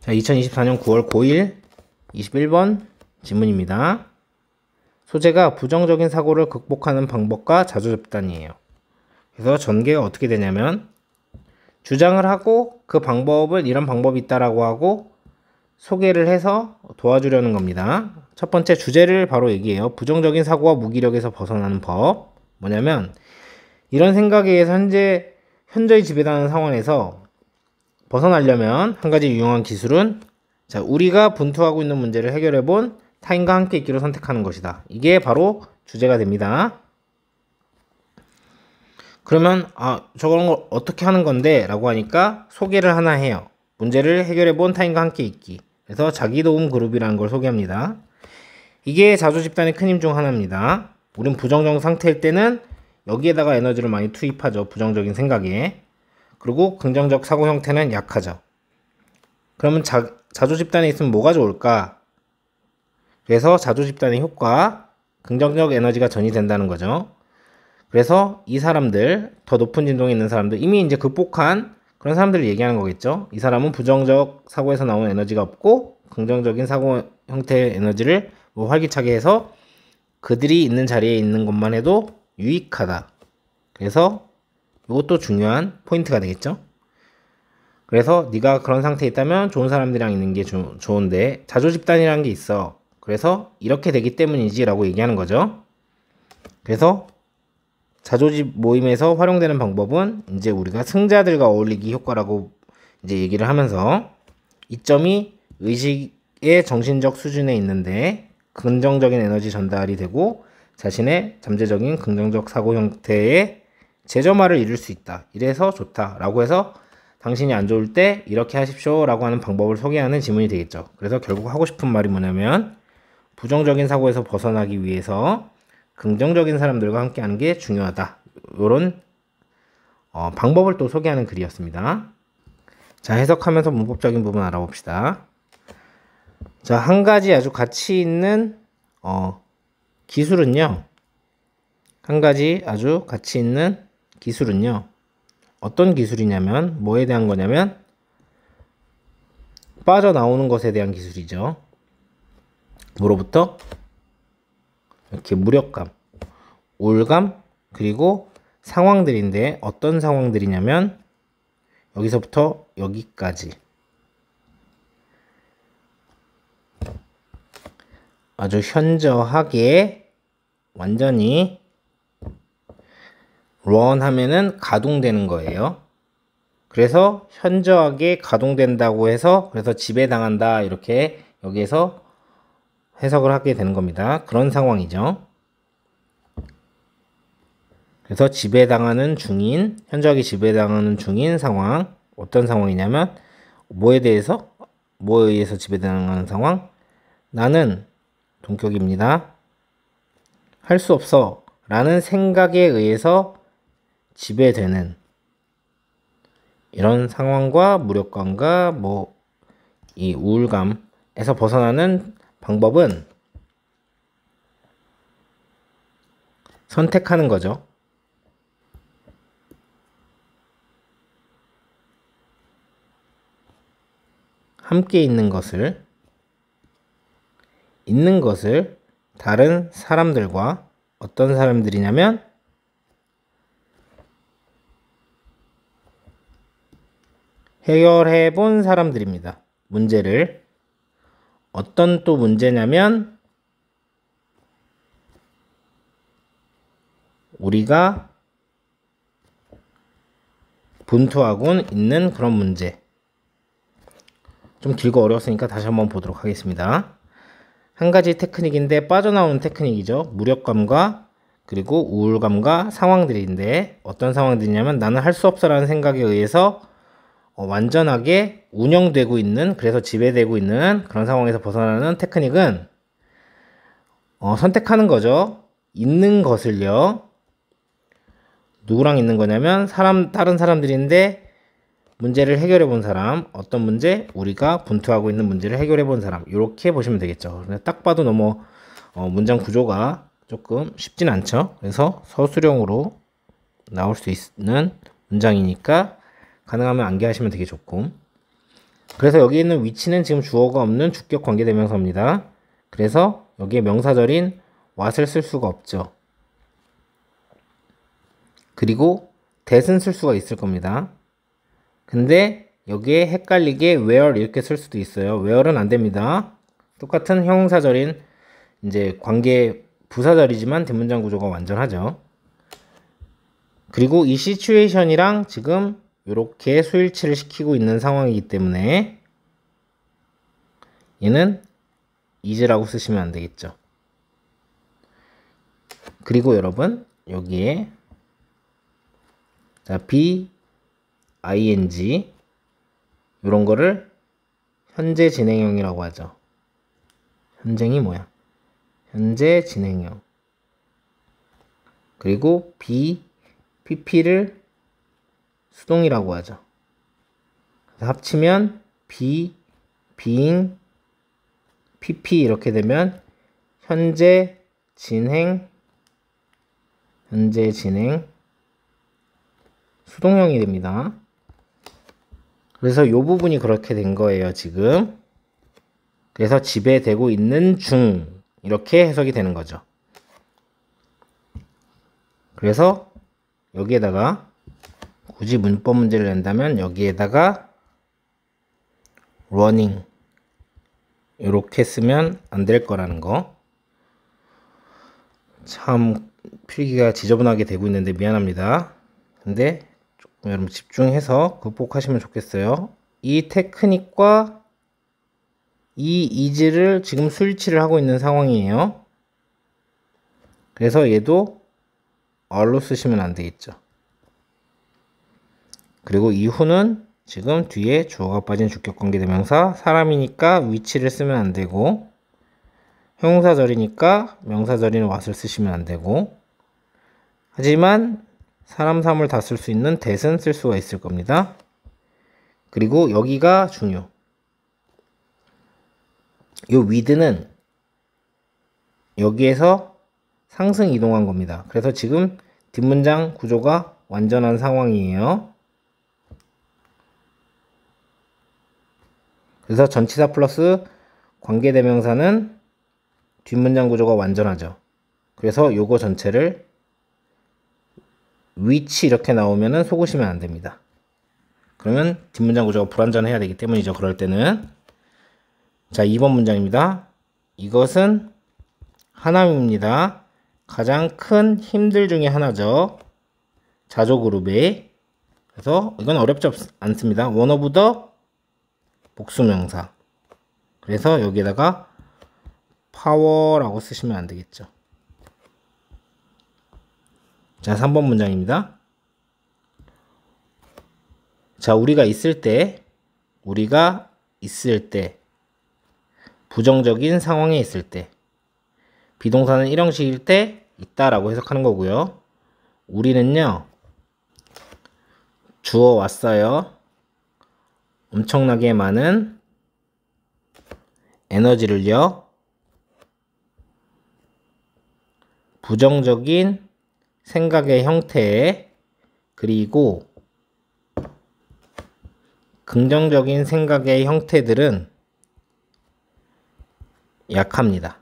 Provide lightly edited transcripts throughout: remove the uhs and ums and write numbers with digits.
자, 2024년 9월 9일 21번 질문입니다. 소재가 부정적인 사고를 극복하는 방법과 자조접단이에요. 그래서 전개가 어떻게 되냐면 주장을 하고 그 방법을 이런 방법이 있다라고 하고 소개를 해서 도와주려는 겁니다. 첫 번째 주제를 바로 얘기해요. 부정적인 사고와 무기력에서 벗어나는 법. 뭐냐면 이런 생각에 의해서 현저히 지배당하는 상황에서 벗어나려면 한 가지 유용한 기술은 우리가 분투하고 있는 문제를 해결해 본 타인과 함께 있기로 선택하는 것이다. 이게 바로 주제가 됩니다. 그러면 저런 걸 어떻게 하는 건데? 라고 하니까 소개를 하나 해요. 문제를 해결해 본 타인과 함께 있기. 그래서 자기도움 그룹이라는 걸 소개합니다. 이게 자조집단의 큰 힘 중 하나입니다. 우린 부정적 상태일 때는 여기에다가 에너지를 많이 투입하죠. 부정적인 생각에. 그리고 긍정적 사고 형태는 약하죠. 그러면 자조집단에 있으면 뭐가 좋을까? 그래서 자조집단의 효과, 긍정적 에너지가 전이된다는 거죠. 그래서 이 사람들, 더 높은 진동에 있는 사람들, 이미 이제 극복한 그런 사람들을 얘기하는 거겠죠. 이 사람은 부정적 사고에서 나오는 에너지가 없고 긍정적인 사고 형태의 에너지를 활기차게 해서 그들이 있는 자리에 있는 것만 해도 유익하다. 그래서 이것도 중요한 포인트가 되겠죠. 그래서 네가 그런 상태에 있다면 좋은 사람들이랑 있는 게 좋은데 자조집단이라는 게 있어. 그래서 이렇게 되기 때문이지 라고 얘기하는 거죠. 그래서 자조집 모임에서 활용되는 방법은 이제 우리가 승자들과 어울리기 효과라고 이제 얘기를 하면서 이점이 의식의 정신적 수준에 있는데 긍정적인 에너지 전달이 되고 자신의 잠재적인 긍정적 사고 형태의 재점화를 이룰 수 있다. 이래서 좋다. 라고 해서 당신이 안 좋을 때 이렇게 하십시오. 라고 하는 방법을 소개하는 지문이 되겠죠. 그래서 결국 하고 싶은 말이 뭐냐면 부정적인 사고에서 벗어나기 위해서 긍정적인 사람들과 함께 하는 게 중요하다. 이런 방법을 또 소개하는 글이었습니다. 자, 해석하면서 문법적인 부분 알아봅시다. 자, 한 가지 아주 가치 있는 기술은요. 한 가지 아주 가치 있는 기술은요. 어떤 기술이냐면 뭐에 대한 거냐면 빠져나오는 것에 대한 기술이죠. 뭐로부터? 이렇게 무력감, 우울감, 그리고 상황들인데 어떤 상황들이냐면 여기서부터 여기까지 아주 현저하게 완전히 run 하면은 가동되는 거예요. 그래서 현저하게 가동된다고 해서 그래서 지배당한다 이렇게 여기에서 해석을 하게 되는 겁니다. 그런 상황이죠. 그래서 지배당하는 중인, 현저하게 지배당하는 중인 상황. 어떤 상황이냐면 뭐에 의해서 지배당하는 상황? 나는 동격입니다. 할 수 없어 라는 생각에 의해서 지배되는 이런 상황과 무력감과 이 우울감에서 벗어나는 방법은 선택하는 거죠. 함께 있는 것을 다른 사람들과 어떤 사람들이냐면 해결해 본 사람들입니다. 문제를 어떤 또 문제냐면 우리가 분투하고 있는 그런 문제. 좀 길고 어려웠으니까 다시 한번 보도록 하겠습니다. 한 가지 테크닉인데 빠져나오는 테크닉이죠. 무력감과 그리고 우울감과 상황들인데 어떤 상황들이냐면 나는 할 수 없어라는 생각에 의해서 완전하게 운영되고 있는 그래서 지배되고 있는 그런 상황에서 벗어나는 테크닉은 선택하는 거죠. 있는 것을요. 누구랑 있는 거냐면 다른 사람들인데 문제를 해결해 본 사람, 어떤 문제? 우리가 분투하고 있는 문제를 해결해 본 사람. 이렇게 보시면 되겠죠. 딱 봐도 너무 문장 구조가 조금 쉽진 않죠. 그래서 서술형으로 나올 수 있는 문장이니까 가능하면 암기하시면 되게 좋고 그래서 여기 있는 위치는 지금 주어가 없는 주격 관계대명사입니다. 그래서 여기에 명사절인 what을 쓸 수가 없죠. 그리고 that은 쓸 수가 있을 겁니다. 근데 여기에 헷갈리게 where 이렇게 쓸 수도 있어요. where는 안 됩니다. 똑같은 형용사절인 이제 관계 부사절이지만 뒷문장 구조가 완전하죠. 그리고 이 시츄에이션이랑 지금 이렇게 수일치를 시키고 있는 상황이기 때문에 얘는 is라고 쓰시면 안 되겠죠. 그리고 여러분 여기에 자, be, ing 이런 거를 현재 진행형이라고 하죠. 현재이 뭐야? 현재 진행형. 그리고 be, pp를 수동이라고 하죠. 그래서 합치면 be, being, pp 이렇게 되면 현재 진행 수동형이 됩니다. 그래서 이 부분이 그렇게 된 거예요, 지금. 그래서 지배되고 있는 중 이렇게 해석이 되는 거죠. 그래서 여기에다가 굳이 문법 문제를 낸다면 여기에다가 running 이렇게 쓰면 안 될 거라는 거. 참 필기가 지저분하게 되고 있는데 미안합니다. 근데 조금 여러분 집중해서 극복하시면 좋겠어요. 이 테크닉과 이 is를 지금 수일치를 하고 있는 상황이에요. 그래서 얘도 are로 쓰시면 안 되겠죠. 그리고 이후는 지금 뒤에 주어가 빠진 주격관계대명사, 사람이니까 위치를 쓰면 안 되고, 형용사절이니까 명사절인 what을 쓰시면 안 되고, 하지만 사람, 사물 다 쓸 수 있는 that은 쓸 수가 있을 겁니다. 그리고 여기가 중요. 이 with는 여기에서 상승 이동한 겁니다. 그래서 지금 뒷문장 구조가 완전한 상황이에요. 그래서 전치사 플러스 관계대명사는 뒷문장 구조가 완전하죠. 그래서 요거 전체를 which 이렇게 나오면은 속으시면 안 됩니다. 그러면 뒷문장 구조가 불완전해야 되기 때문이죠. 그럴 때는. 자, 2번 문장입니다. 이것은 하나입니다. 가장 큰 힘들 중에 하나죠. 자조그룹에. 그래서 이건 어렵지 않습니다. one of the 복수명사. 그래서 여기에다가 power라고 쓰시면 안 되겠죠. 자, 3번 문장입니다. 자, 우리가 있을 때, 부정적인 상황에 있을 때, 비동사는 1형식일 때 있다라고 해석하는 거고요. 우리는요, 주어 왔어요. 엄청나게 많은 에너지를요, 부정적인 생각의 형태에, 그리고 긍정적인 생각의 형태들은 약합니다.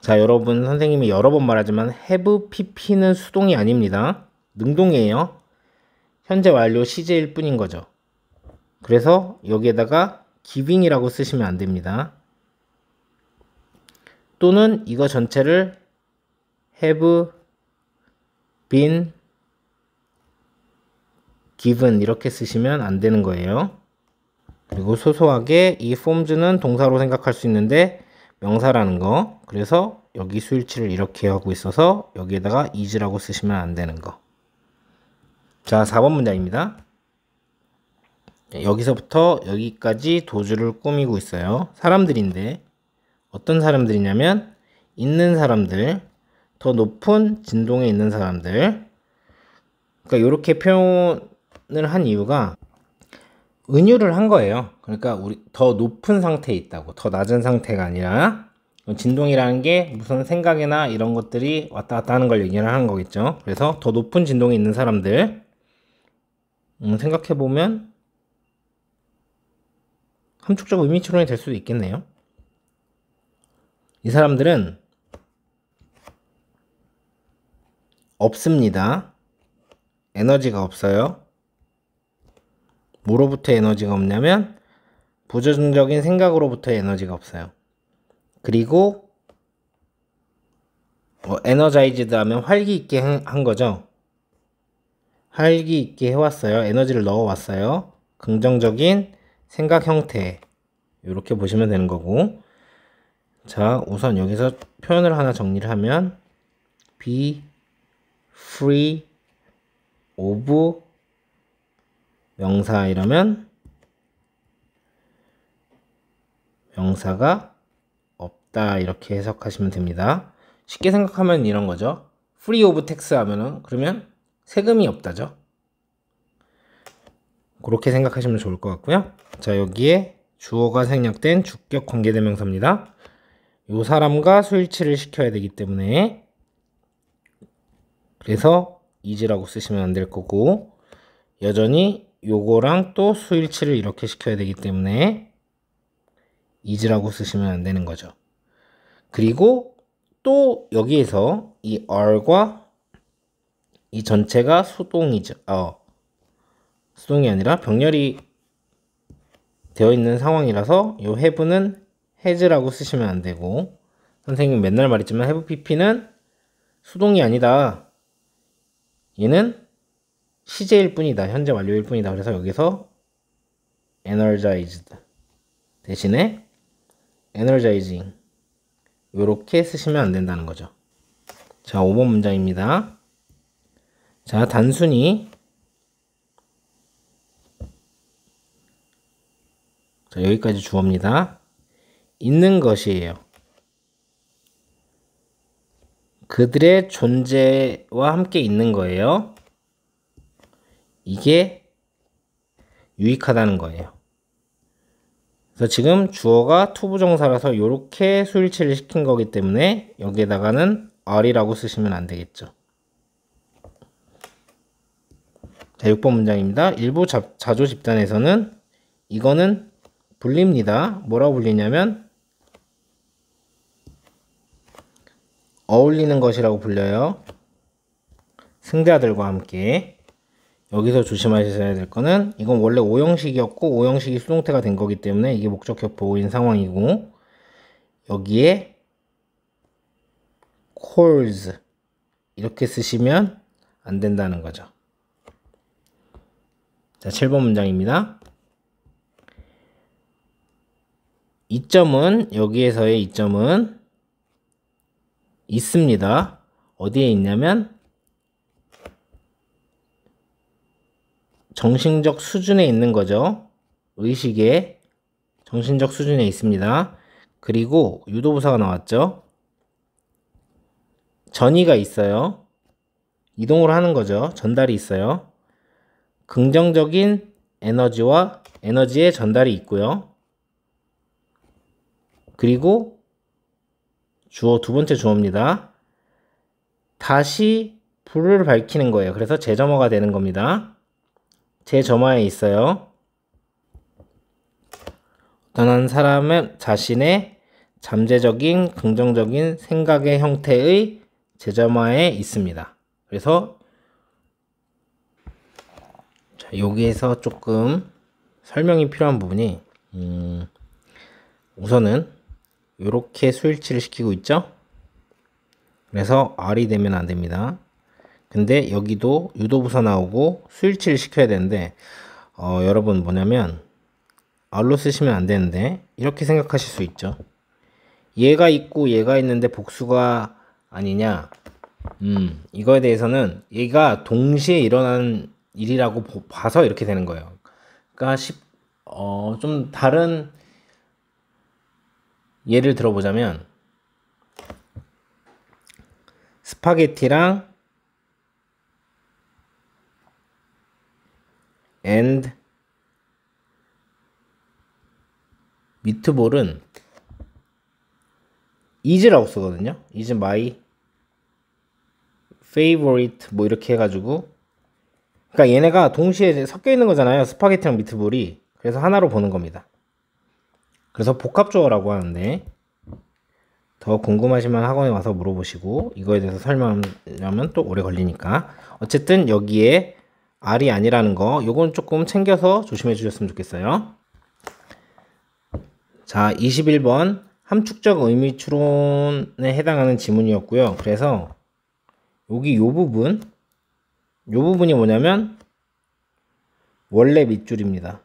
자, 여러분, 선생님이 여러 번 말하지만 have pp는 수동이 아닙니다. 능동이에요. 현재 완료 시제일 뿐인 거죠. 그래서 여기에다가 giving이라고 쓰시면 안 됩니다. 또는 이거 전체를 have been given 이렇게 쓰시면 안 되는 거예요. 그리고 소소하게 이 forms는 동사로 생각할 수 있는데 명사라는 거. 그래서 여기 수일치를 이렇게 하고 있어서 여기에다가 is라고 쓰시면 안 되는 거. 자, 4번 문장입니다. 여기서부터 여기까지 도주를 꾸미고 있어요. 사람들인데 어떤 사람들이냐면 있는 사람들, 더 높은 진동에 있는 사람들. 그러니까 이렇게 표현을 한 이유가 은유를 한 거예요. 그러니까 우리 더 높은 상태에 있다고, 더 낮은 상태가 아니라. 진동이라는 게 무슨 생각이나 이런 것들이 왔다 갔다 하는 걸 얘기를 하는 거겠죠. 그래서 더 높은 진동에 있는 사람들. 생각해보면 함축적 의미추론이 될 수도 있겠네요. 이 사람들은 없습니다. 에너지가 없어요. 뭐로부터 에너지가 없냐면 부정적인 생각으로부터 에너지가 없어요. 그리고 에너자이즈드 하면 활기 있게 한 거죠. 활기 있게 해왔어요. 에너지를 넣어왔어요. 긍정적인 생각 형태, 이렇게 보시면 되는 거고. 자, 우선 여기서 표현을 하나 정리를 하면 be free of 명사 이러면 명사가 없다, 이렇게 해석하시면 됩니다. 쉽게 생각하면 이런 거죠. free of tax 하면은 그러면 세금이 없다죠. 그렇게 생각하시면 좋을 것 같고요. 자, 여기에 주어가 생략된 주격 관계대명사입니다. 요 사람과 수일치를 시켜야 되기 때문에 그래서 is라고 쓰시면 안 될 거고, 여전히 요거랑 또 수일치를 이렇게 시켜야 되기 때문에 is라고 쓰시면 안 되는 거죠. 그리고 또 여기에서 이 are과 이 전체가 수동이죠. 수동이 아니라 병렬이 되어 있는 상황이라서 요 have는 has라고 쓰시면 안 되고, 선생님 맨날 말했지만 have pp는 수동이 아니다. 얘는 시제일 뿐이다. 현재 완료일 뿐이다. 그래서 여기서 energized 대신에 energizing 요렇게 쓰시면 안 된다는 거죠. 자, 5번 문장입니다. 자, 단순히 자, 여기까지 주어입니다. 있는 것이에요. 그들의 존재와 함께 있는 거예요. 이게 유익하다는 거예요. 그래서 지금 주어가 투부정사라서 이렇게 수일치를 시킨 거기 때문에 여기에다가는 are이라고 쓰시면 안 되겠죠. 자, 6번 문장입니다. 일부 자조 집단에서는 이거는 불립니다. 뭐라고 불리냐면 어울리는 것이라고 불려요. 승자들과 함께. 여기서 조심하셔야 될 거는 이건 원래 5형식이었고 5형식이 수동태가 된 거기 때문에 이게 목적격보인 상황이고, 여기에 calls 이렇게 쓰시면 안 된다는 거죠. 자, 7번 문장입니다. 이점은, 여기에서의 이점은 있습니다. 어디에 있냐면 정신적 수준에 있는 거죠. 의식의 정신적 수준에 있습니다. 그리고 유도부사가 나왔죠. 전이가 있어요. 이동을 하는 거죠. 전달이 있어요. 긍정적인 에너지와 에너지의 전달이 있고요. 그리고 주어, 두 번째 주어입니다. 다시 불을 밝히는 거예요. 그래서 제점어가 되는 겁니다. 제점화에 있어요. 어떤 한 사람은 자신의 잠재적인 긍정적인 생각의 형태의 제점화에 있습니다. 그래서 자, 여기에서 조금 설명이 필요한 부분이 우선은 이렇게 수일치를 시키고 있죠. 그래서 R이 되면 안 됩니다. 근데 여기도 유도부사 나오고 수일치를 시켜야 되는데 여러분 뭐냐면 R로 쓰시면 안 되는데 이렇게 생각하실 수 있죠. 얘가 있고 얘가 있는데 복수가 아니냐. 이거에 대해서는 얘가 동시에 일어나는 일이라고 봐서 이렇게 되는 거예요. 그러니까 좀 다른 예를 들어보자면 스파게티랑 and 미트볼은 is라고 쓰거든요. is my favorite 뭐 이렇게 해가지고, 그러니까 얘네가 동시에 섞여 있는 거잖아요. 스파게티랑 미트볼이. 그래서 하나로 보는 겁니다. 그래서 복합조어라고 하는데, 더 궁금하시면 학원에 와서 물어보시고 이거에 대해서 설명하면 또 오래 걸리니까. 어쨌든 여기에 R이 아니라는 거, 요건 조금 챙겨서 조심해 주셨으면 좋겠어요. 자, 21번 함축적 의미 추론에 해당하는 지문이었고요. 그래서 여기 요 부분이 뭐냐면 원래 밑줄입니다.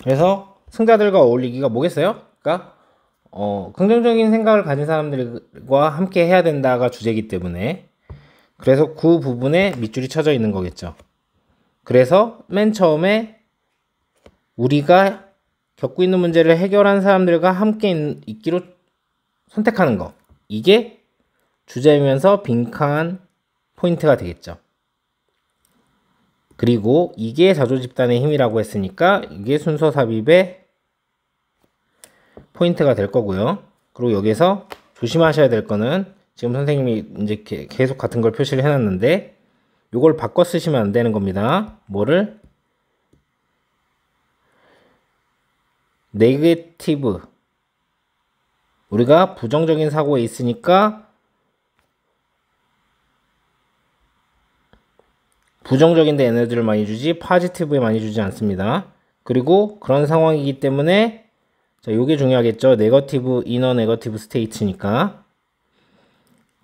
그래서 승자들과 어울리기가 뭐겠어요? 그러니까 긍정적인 생각을 가진 사람들과 함께 해야 된다가 주제이기 때문에, 그래서 그 부분에 밑줄이 쳐져 있는 거겠죠. 그래서 맨 처음에 우리가 겪고 있는 문제를 해결한 사람들과 함께 있기로 선택하는 거, 이게 주제이면서 빈칸 포인트가 되겠죠. 그리고 이게 자조집단의 힘이라고 했으니까 이게 순서 삽입의 포인트가 될 거고요. 그리고 여기서 조심하셔야 될 거는, 지금 선생님이 이제 계속 같은 걸 표시를 해놨는데 이걸 바꿔 쓰시면 안 되는 겁니다. 뭐를? 네게티브, 우리가 부정적인 사고에 있으니까 부정적인데 에너지를 많이 주지 포지티브에 많이 주지 않습니다. 그리고 그런 상황이기 때문에, 자, 요게 중요하겠죠. 네거티브, 이너 네거티브 스테이트니까.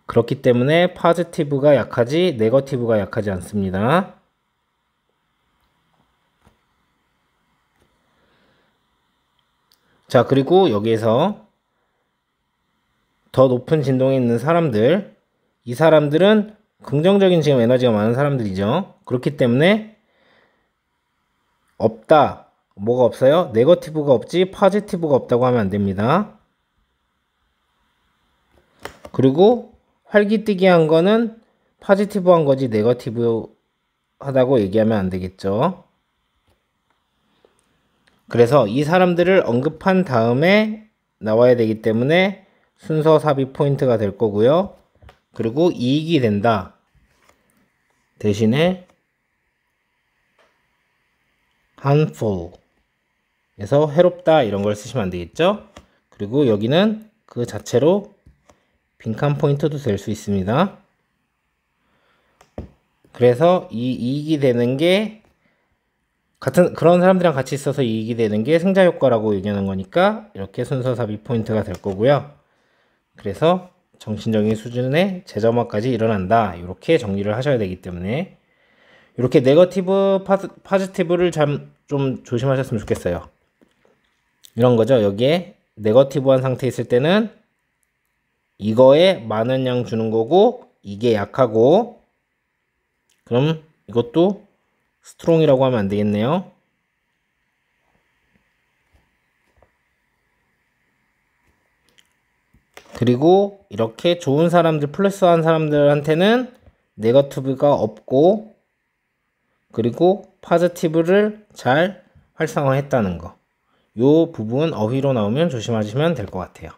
그렇기 때문에 포지티브가 약하지 네거티브가 약하지 않습니다. 자, 그리고 여기에서 더 높은 진동에 있는 사람들, 이 사람들은 긍정적인 지금 에너지가 많은 사람들이죠. 그렇기 때문에 없다, 뭐가 없어요? 네거티브가 없지 포지티브가 없다고 하면 안 됩니다. 그리고 활기뜨기한 거는 포지티브한 거지 네거티브 하다고 얘기하면 안 되겠죠. 그래서 이 사람들을 언급한 다음에 나와야 되기 때문에 순서 삽입 포인트가 될 거고요. 그리고 이익이 된다 대신에 harmful 에서 해롭다 이런 걸 쓰시면 안 되겠죠. 그리고 여기는 그 자체로 빈칸 포인트도 될 수 있습니다. 그래서 이 이익이 되는 게 그런 사람들이랑 같이 있어서 이익이 되는 게 승자 효과라고 얘기하는 거니까 이렇게 순서 삽입 포인트가 될 거고요. 그래서 정신적인 수준의 재점화까지 일어난다, 이렇게 정리를 하셔야 되기 때문에 이렇게 네거티브 포지티브를 좀 조심하셨으면 좋겠어요. 이런 거죠. 여기에 네거티브한 상태에 있을 때는 이거에 많은 양 주는 거고 이게 약하고, 그럼 이것도 스트롱이라고 하면 안 되겠네요. 그리고 이렇게 좋은 사람들, 플러스한 사람들한테는 네거티브가 없고, 그리고 포지티브를 잘 활성화했다는 거, 요 부분 어휘로 나오면 조심하시면 될 것 같아요.